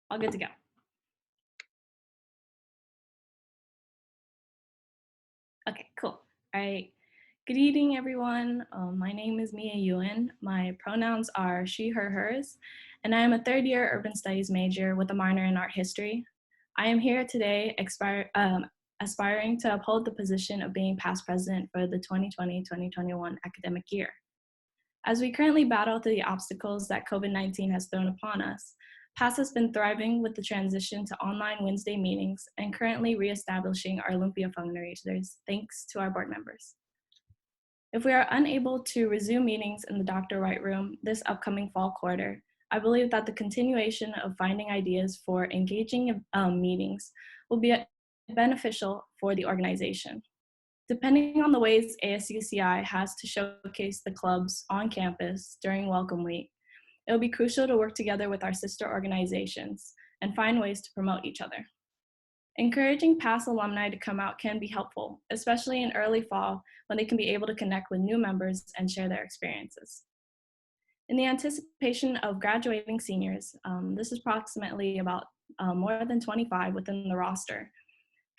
All good to go. Okay, cool. All right. Good evening, everyone. My name is Mia Ewan. My pronouns are she, her, hers, and I am a third year urban studies major with a minor in art history. I am here today aspiring to uphold the position of being past president for the 2020-2021 academic year. As we currently battle through the obstacles that COVID-19 has thrown upon us, PASS has been thriving with the transition to online Wednesday meetings and currently reestablishing our Olympia fundraisers thanks to our board members. If we are unable to resume meetings in the Dr. White Room this upcoming fall quarter, I believe that the continuation of finding ideas for engaging meetings will be beneficial for the organization. Depending on the ways ASUCI has to showcase the clubs on campus during Welcome Week, it will be crucial to work together with our sister organizations and find ways to promote each other. Encouraging past alumni to come out can be helpful, especially in early fall when they can be able to connect with new members and share their experiences. In the anticipation of graduating seniors, this is approximately about more than 25 within the roster.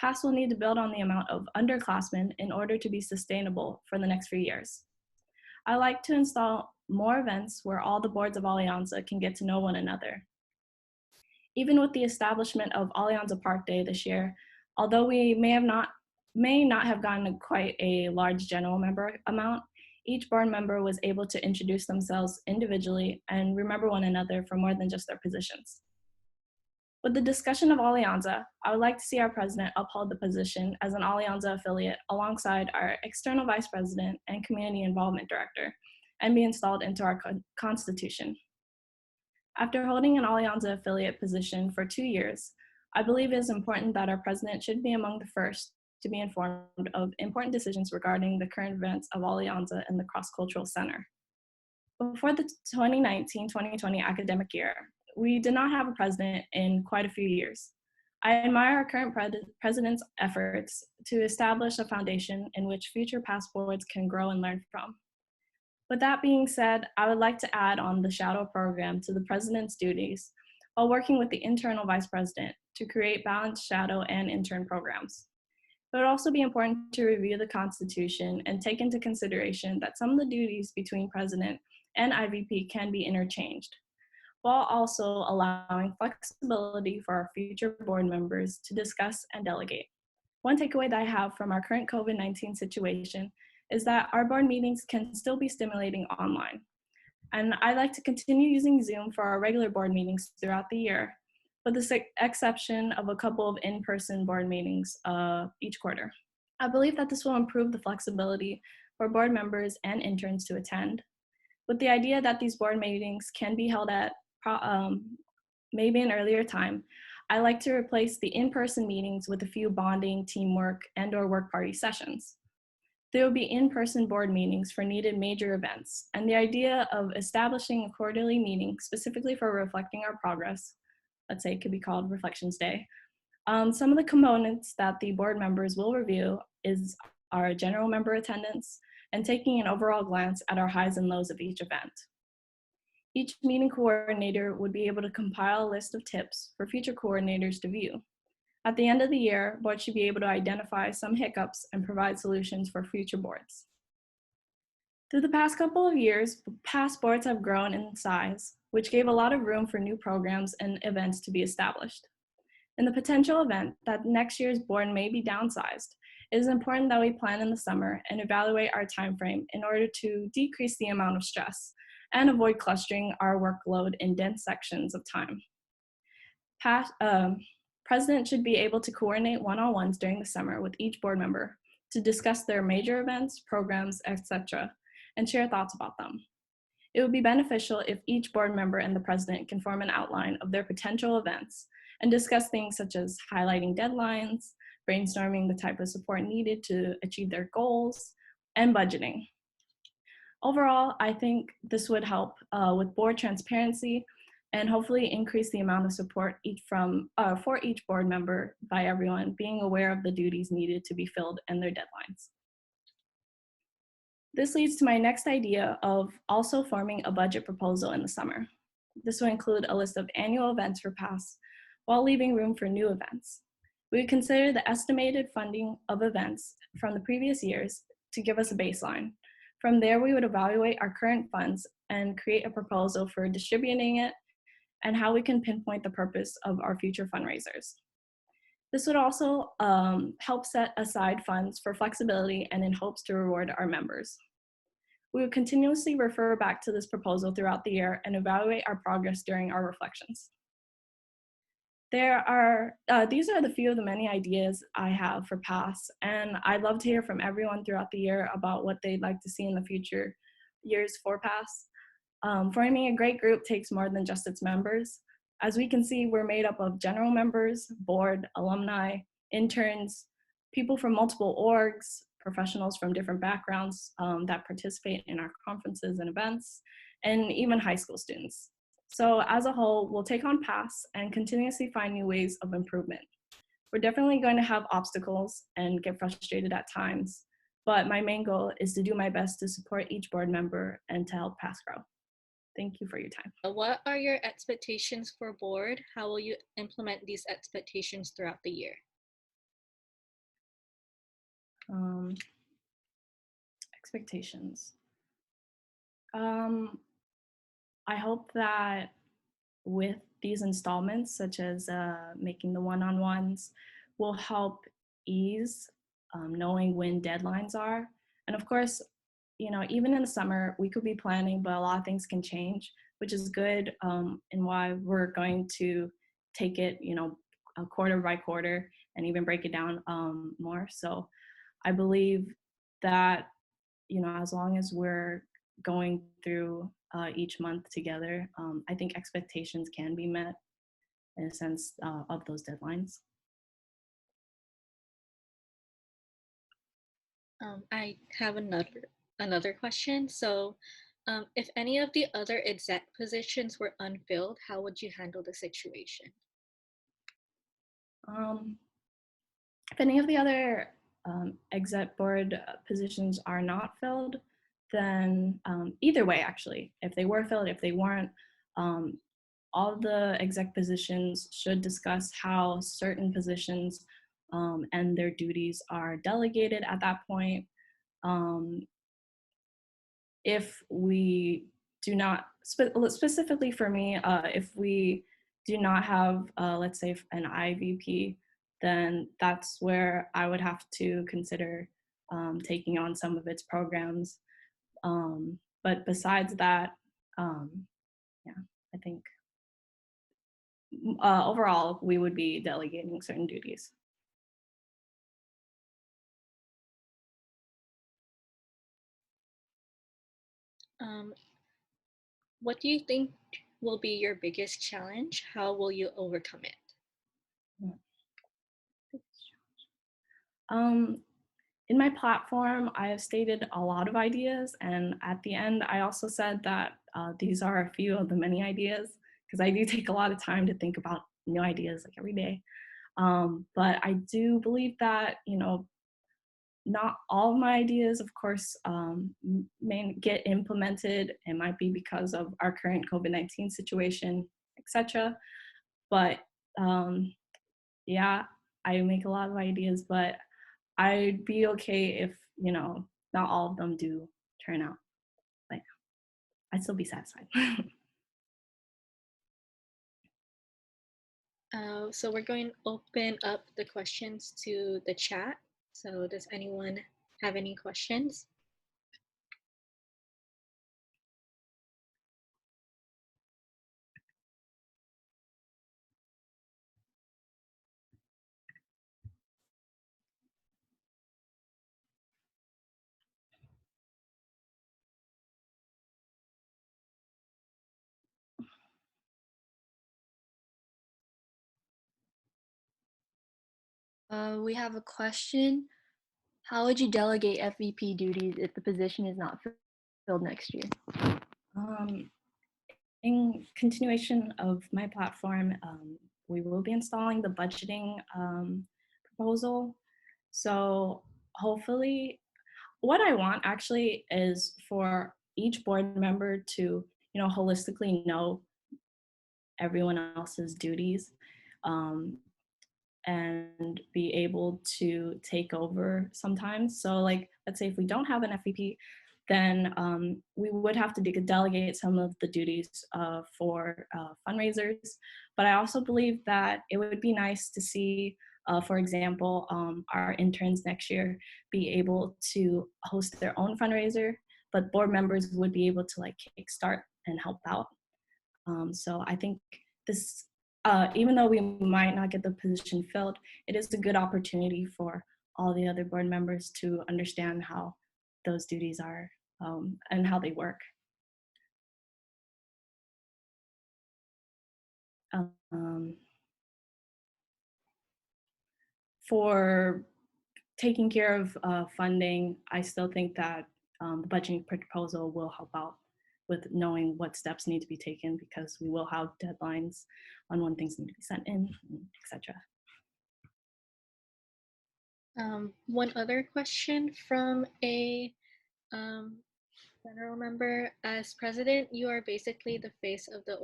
PASS will need to build on the amount of underclassmen in order to be sustainable for the next few years. I like to install more events where all the boards of Alianza can get to know one another. Even with the establishment of Alianza Park Day this year, although we may not have gotten quite a large general member amount, each board member was able to introduce themselves individually and remember one another for more than just their positions. With the discussion of Alianza, I would like to see our president uphold the position as an Alianza affiliate alongside our external vice president and community involvement director and be installed into our constitution. After holding an Alianza affiliate position for 2 years, I believe it is important that our president should be among the first to be informed of important decisions regarding the current events of Alianza and the Cross-Cultural Center. Before the 2019-2020 academic year, we did not have a president in quite a few years. I admire our current president's efforts to establish a foundation in which future past boards can grow and learn from. With that being said, I would like to add on the shadow program to the president's duties while working with the internal vice president to create balanced shadow and intern programs. It would also be important to review the Constitution and take into consideration that some of the duties between president and IVP can be interchanged, while also allowing flexibility for our future board members to discuss and delegate. One takeaway that I have from our current COVID-19 situation is that our board meetings can still be stimulating online. And I like to continue using Zoom for our regular board meetings throughout the year, with the exception of a couple of in-person board meetings each quarter. I believe that this will improve the flexibility for board members and interns to attend, with the idea that these board meetings can be held at maybe an earlier time. I like to replace the in-person meetings with a few bonding, teamwork, and/or work party sessions. There will be in-person board meetings for needed major events, and the idea of establishing a quarterly meeting specifically for reflecting our progress, let's say it could be called Reflections Day. Some of the components that the board members will review is our general member attendance and taking an overall glance at our highs and lows of each event. Each meeting coordinator would be able to compile a list of tips for future coordinators to view. At the end of the year, boards should be able to identify some hiccups and provide solutions for future boards. Through the past couple of years, past boards have grown in size, which gave a lot of room for new programs and events to be established. In the potential event that next year's board may be downsized, it is important that we plan in the summer and evaluate our timeframe in order to decrease the amount of stress and avoid clustering our workload in dense sections of time. President should be able to coordinate one-on-ones during the summer with each board member to discuss their major events, programs, etc., and share thoughts about them. It would be beneficial if each board member and the president can form an outline of their potential events and discuss things such as highlighting deadlines, brainstorming the type of support needed to achieve their goals, and budgeting. Overall, I think this would help with board transparency and hopefully increase the amount of support for each board member by everyone being aware of the duties needed to be filled and their deadlines. This leads to my next idea of also forming a budget proposal in the summer. This will include a list of annual events for PASS while leaving room for new events. We would consider the estimated funding of events from the previous years to give us a baseline. From there, we would evaluate our current funds and create a proposal for distributing it and how we can pinpoint the purpose of our future fundraisers. This would also help set aside funds for flexibility and in hopes to reward our members. We would continuously refer back to this proposal throughout the year and evaluate our progress during our reflections. These are the few of the many ideas I have for PASS, and I'd love to hear from everyone throughout the year about what they'd like to see in the future years for PASS. Forming a great group takes more than just its members. As we can see, we're made up of general members, board, alumni, interns, people from multiple orgs, professionals from different backgrounds that participate in our conferences and events, and even high school students. So as a whole, we'll take on PASS and continuously find new ways of improvement. We're definitely going to have obstacles and get frustrated at times, but my main goal is to do my best to support each board member and to help PASS grow. Thank you for your time. What are your expectations for board? How will you implement these expectations throughout the year? Expectations. I hope that with these installments, such as making the one-on-ones, will help ease knowing when deadlines are. And of course, you know, even in the summer, we could be planning, but a lot of things can change, which is good, and why we're going to take it, you know, quarter by quarter and even break it down more. So I believe that, you know, as long as we're going through each month together, I think expectations can be met in a sense of those deadlines. I have another question. So, if any of the other exec positions were unfilled, how would you handle the situation? Um, if any of the other exec board positions are not filled, then either way, actually, if they were filled, if they weren't, um, all the exec positions should discuss how certain positions and their duties are delegated at that point. Um, if we do not, specifically for me, if we do not have, let's say, an IVP, then that's where I would have to consider taking on some of its programs. But besides that, yeah, I think overall we would be delegating certain duties. Um, what do you think will be your biggest challenge? How will you overcome it? Um, in my platform, I have stated a lot of ideas, and at the end, I also said that these are a few of the many ideas, because I do take a lot of time to think about new ideas like every day. But I do believe that, you know, not all of my ideas, of course, may get implemented. It might be because of our current COVID-19 situation, etc. But yeah, I make a lot of ideas, but I'd be okay if, you know, not all of them do turn out, but I'd still be satisfied. So we're going to open up the questions to the chat. So does anyone have any questions? We have a question. How would you delegate FVP duties if the position is not filled next year? um, in continuation of my platform, we will be installing the budgeting proposal. So hopefully, what I want actually is for each board member to, you know, holistically know everyone else's duties, um, and be able to take over sometimes. So like, let's say if we don't have an FVP, then we would have to delegate some of the duties for fundraisers. But I also believe that it would be nice to see, for example, our interns next year be able to host their own fundraiser, but board members would be able to like kickstart and help out. So I think this, even though we might not get the position filled, it is a good opportunity for all the other board members to understand how those duties are, and how they work. Um, for taking care of funding, I still think that the budgeting proposal will help out with knowing what steps need to be taken, because we will have deadlines on when things need to be sent in, etc. One other question from a um, general member. As president, you are basically the face of the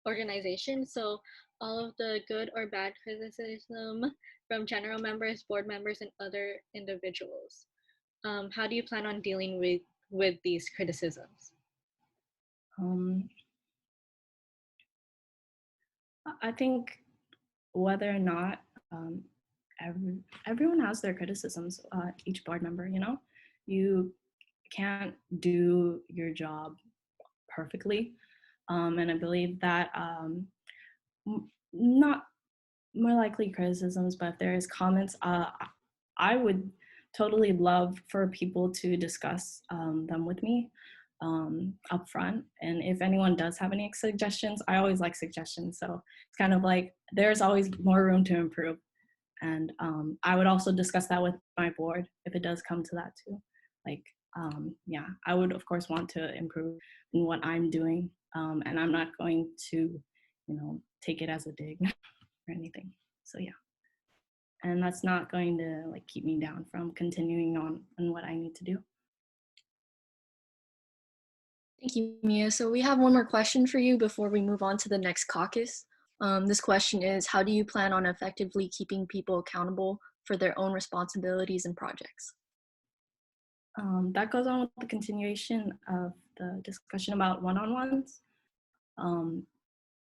organization. So all of the good or bad criticism from general members, board members, and other individuals. How do you plan on dealing with these criticisms? I think whether or not, um, everyone has their criticisms, each board member, you know, you can't do your job perfectly. And I believe that, not more likely criticisms, but if there is comments, I would totally love for people to discuss them with me up front. And if anyone does have any suggestions, I always like suggestions. So it's kind of like there's always more room to improve. And I would also discuss that with my board if it does come to that too. Like, yeah, I would of course want to improve in what I'm doing, and I'm not going to, you know, take it as a dig or anything. So yeah, and that's not going to like keep me down from continuing on what I need to do. Thank you, Mia. So we have one more question for you before we move on to the next caucus. This question is, how do you plan on effectively keeping people accountable for their own responsibilities and projects? That goes on with the continuation of the discussion about one-on-ones,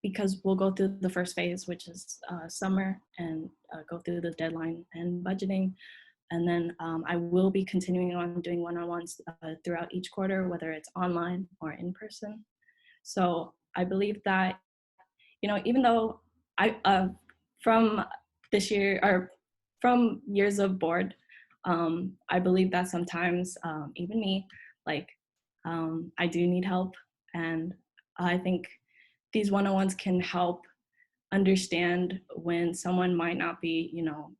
because we'll go through the first phase, which is summer, and go through the deadline and budgeting. And then I will be continuing on doing one-on-ones throughout each quarter, whether it's online or in person. So I believe that, you know, even though from this year or from years of board, I believe that sometimes, even me, like, I do need help. And I think these one-on-ones can help understand when someone might not be, you know,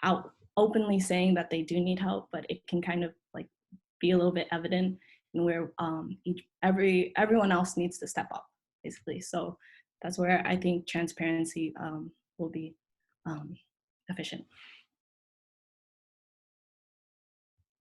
out openly saying that they do need help, but it can kind of like be a little bit evident, and where everyone else needs to step up, basically. So that's where I think transparency will be efficient.